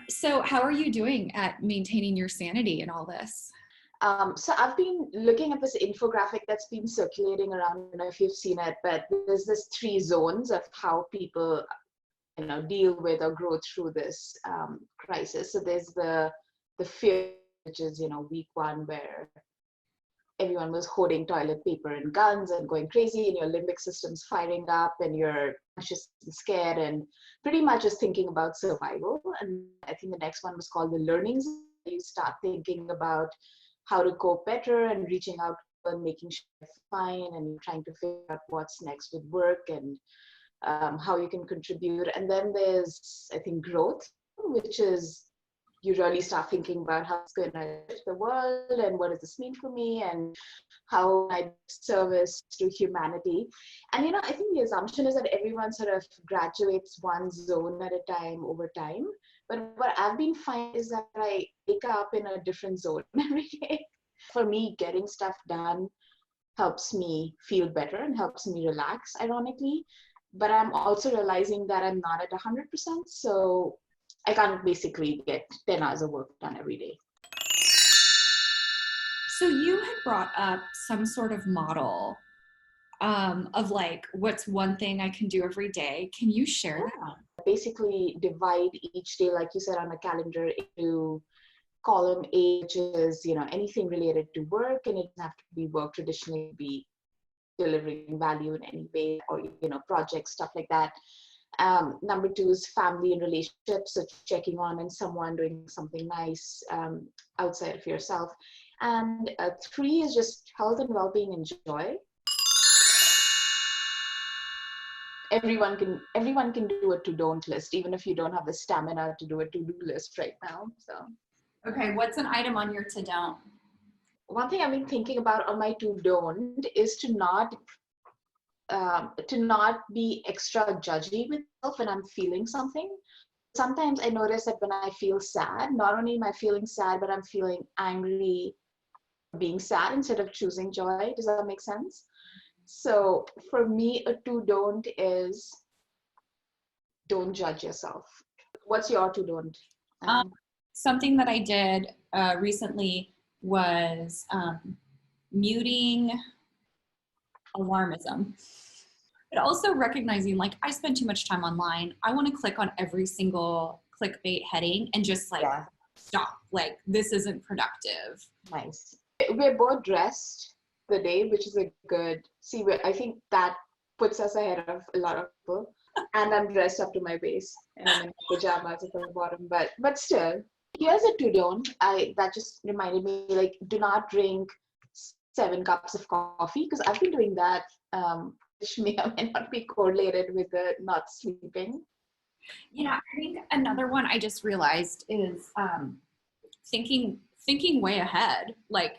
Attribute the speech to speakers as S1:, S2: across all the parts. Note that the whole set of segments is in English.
S1: So how are you doing at maintaining your sanity in all this?
S2: So I've been looking at this infographic that's been circulating around. I don't know if you've seen it, but there's this three zones of how people, deal with or grow through this crisis. So there's the fear, which is week one, where everyone was hoarding toilet paper and guns and going crazy, and your limbic system's firing up, and you're anxious and scared, and pretty much just thinking about survival. And I think the next one was called the learnings. You start thinking about how to cope better and reaching out and making sure you're fine and trying to figure out what's next with work and how you can contribute. And then there's, I think, growth, which is you really start thinking about how it's going to affect the world and what does this mean for me and how I service to humanity. And I think the assumption is that everyone sort of graduates one zone at a time over time. But what I've been finding is that I wake up in a different zone every day. For me, getting stuff done helps me feel better and helps me relax, ironically. But I'm also realizing that I'm not at 100%. So I can't basically get 10 hours of work done every day.
S1: So you had brought up some sort of model of like, what's one thing I can do every day? Can you share that?
S2: Basically divide each day, like you said, on a calendar into column A, which is, anything related to work, and it doesn't have to be work traditionally, be delivering value in any way, or, projects, stuff like that. Number two is family and relationships, so checking on and someone doing something nice outside of yourself. And three is just health and well-being and joy. Everyone can do a to-don't list, even if you don't have the stamina to do a to-do list right now. So
S1: Okay, what's an item on your to don't?
S2: one thing I've been thinking about on my to-don't is to not be extra judgy with myself when I'm feeling something. Sometimes I notice that when I feel sad, not only am I feeling sad, but I'm feeling angry being sad instead of choosing joy. Does that make sense? So for me, a to don't is don't judge yourself. What's your to don't?
S1: Um, Something that I did recently was muting alarmism, but also recognizing like I spend too much time online. I want to click on every single clickbait heading and just like
S2: Yeah,
S1: stop. Like this isn't productive.
S2: nice. We're both dressed the day, which is a good. See, I think that puts us ahead of a lot of people. And I'm dressed up to my waist, and I'm in pajamas at the bottom. But still, here's a to don't. That just reminded me, like, do not drink 7 cups of coffee, because I've been doing that, which may or may not be correlated with the not sleeping.
S1: Yeah, I think another one I just realized is thinking way ahead, like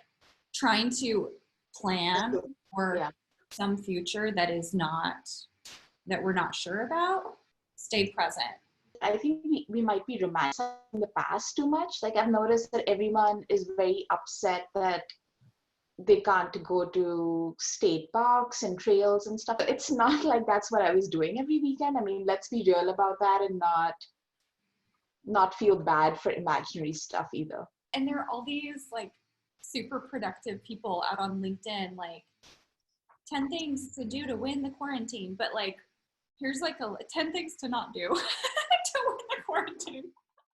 S1: trying to plan for
S2: Yeah.
S1: some future that we're not sure about. Stay present.
S2: I think we might be romanticizing the past too much. Like, I've noticed that everyone is very upset that they can't go to state parks and trails and stuff. It's not like that's what I was doing every weekend. I mean, let's be real about that and not feel bad for imaginary stuff either.
S1: And there are all these like super productive people out on LinkedIn, like 10 things to do to win the quarantine, but like here's like 10 things to not do to win the quarantine.